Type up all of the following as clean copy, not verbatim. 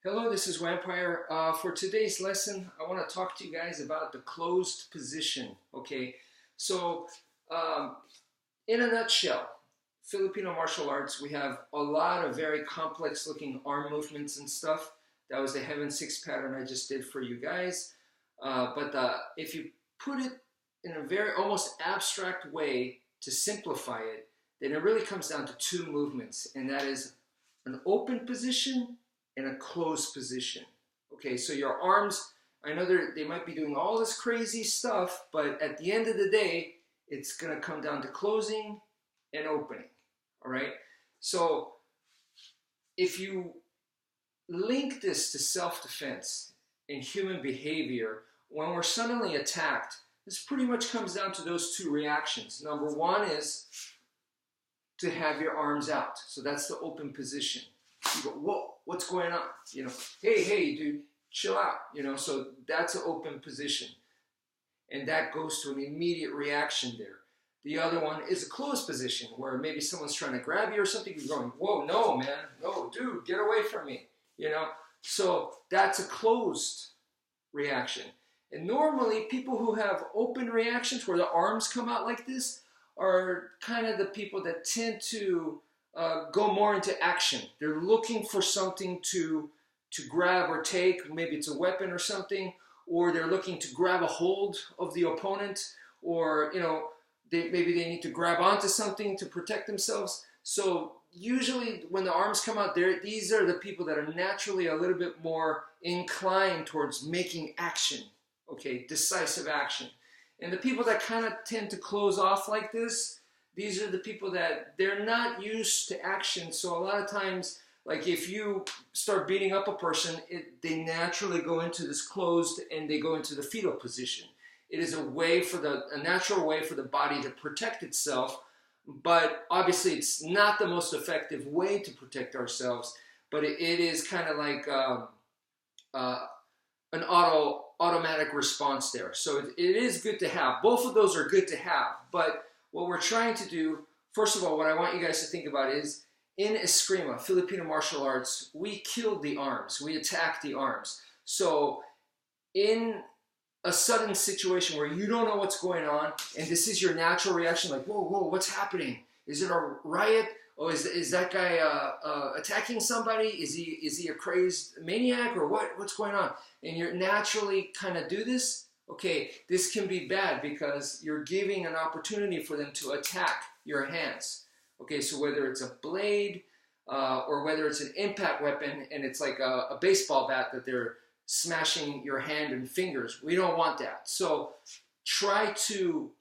Hello, this is wmpyr. For today's lesson, I want to talk to you guys about the closed position. Okay, so in a nutshell, Filipino martial arts, we have a lot of very complex looking arm movements and stuff. That was the Heaven 6 pattern I just did for you guys. If you put it in a very almost abstract way to simplify it, then it really comes down to two movements, and that is an open position and a closed position. Okay, so your arms, I know they might be doing all this crazy stuff, but at the end of the day, it's going to come down to closing and opening. All right, so if you link this to self-defense and human behavior, when we're suddenly attacked, this pretty much comes down to those two reactions. Number one is to have your arms out. So that's the open position. You go, whoa, what's going on? You know, hey, dude, chill out. You know, so that's an open position. And that goes to an immediate reaction there. The other one is a closed position where maybe someone's trying to grab you or something. You're going, whoa, no, man. No, dude, get away from me. You know, so that's a closed reaction. And normally people who have open reactions where the arms come out like this are kind of the people that tend to go more into action. They're looking for something to grab or take. Maybe it's a weapon or something, or they're looking to grab a hold of the opponent, or you know, maybe they need to grab onto something to protect themselves. So usually when the arms come out there, these are the people that are naturally a little bit more inclined towards making action, okay, decisive action. And the people that kind of tend to close off like this, these are the people that they're not used to action. So a lot of times, like if you start beating up a person, they naturally go into this closed and they go into the fetal position. It is a natural way for the body to protect itself, but obviously it's not the most effective way to protect ourselves, but it is kind of like an automatic response there. So it is good to have. Both of those are good to have, but what we're trying to do, first of all, what I want you guys to think about is, in Eskrima, Filipino martial arts, we killed the arms. We attacked the arms. So in a sudden situation where you don't know what's going on, and this is your natural reaction, like, whoa, what's happening? Is it a riot? Oh, is that guy attacking somebody? Is he a crazed maniac, or what's going on? And you're naturally kind of do this. Okay, this can be bad because you're giving an opportunity for them to attack your hands. Okay, so whether it's a blade or whether it's an impact weapon and it's like a baseball bat that they're smashing your hand and fingers, we don't want that. So try to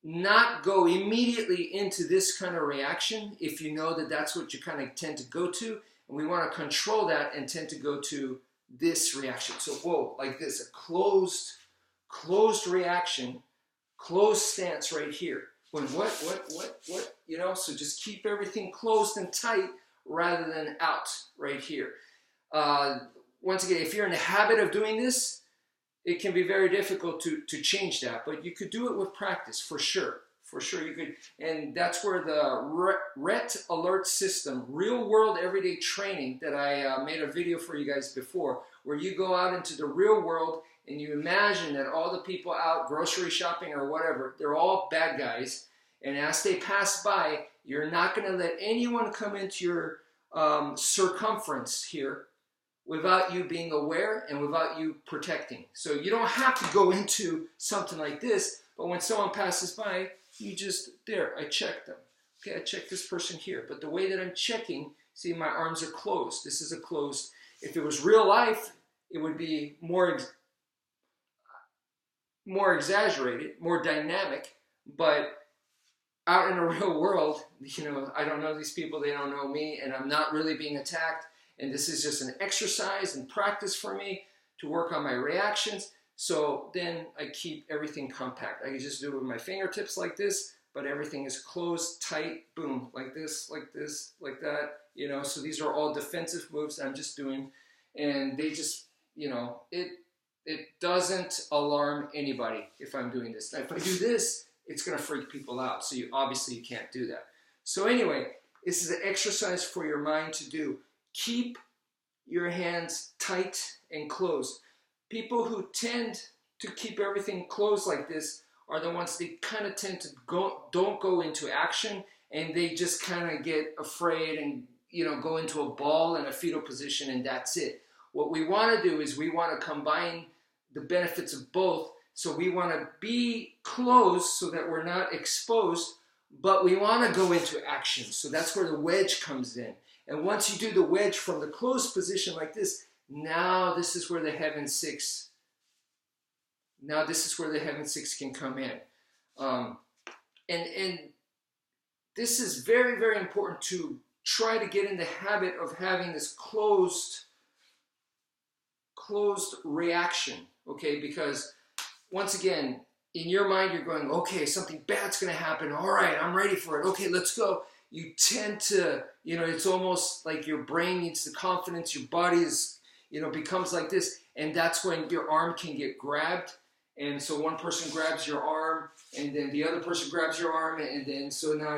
not go immediately into this kind of reaction if you know that that's what you kind of tend to go to. And we want to control that and tend to go to this reaction. So whoa, like this, a closed reaction, closed stance right here. When what, you know, so just keep everything closed and tight rather than out right here. Once again, if you're in the habit of doing this, it can be very difficult to change that, but you could do it with practice, for sure. For sure you could, and that's where the RET alert system, real world everyday training that I made a video for you guys before, where you go out into the real world and you imagine that all the people out grocery shopping or whatever, they're all bad guys, and as they pass by, you're not going to let anyone come into your circumference here without you being aware and without you protecting. So you don't have to go into something like this, but when someone passes by, you just, there, I checked them. Okay, I checked this person here. But the way that I'm checking, see, my arms are closed. This is a closed. If it was real life, it would be more exaggerated, more dynamic. But out in the real world, you know, I don't know these people, they don't know me, and I'm not really being attacked. And this is just an exercise and practice for me to work on my reactions. So then I keep everything compact. I can just do it with my fingertips like this, but everything is closed, tight, boom, like this, like that, you know. So these are all defensive moves I'm just doing, and they just, you know, it doesn't alarm anybody if I'm doing this. Now, if I do this, it's going to freak people out. So obviously you can't do that. So anyway, this is an exercise for your mind to do. Keep your hands tight and closed. People who tend to keep everything closed like this are the ones that kind of tend to don't go into action, and they just kind of get afraid and go into a ball in a fetal position, and that's it. What we want to do is we want to combine the benefits of both. So we want to be closed so that we're not exposed, but we want to go into action. So that's where the wedge comes in. And once you do the wedge from the closed position like this, now this is where the heaven six can come in. And this is very, very important to try to get in the habit of having this closed reaction, okay? Because once again, in your mind, you're going, okay, something bad's going to happen. All right, I'm ready for it. Okay, let's go. You tend to, it's almost like your brain needs the confidence. Your body is, becomes like this. And that's when your arm can get grabbed. And so one person grabs your arm, and then the other person grabs your arm. And then so now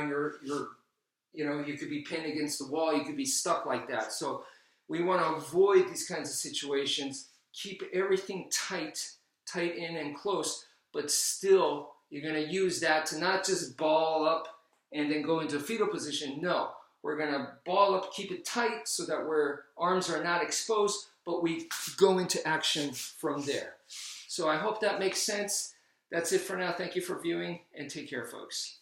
you could be pinned against the wall. You could be stuck like that. So we want to avoid these kinds of situations. Keep everything tight in and close, but still you're going to use that to not just ball up and then go into a fetal position. No, we're going to ball up, keep it tight so that our arms are not exposed, but we go into action from there. So I hope that makes sense. That's it for now. Thank you for viewing, and take care, folks.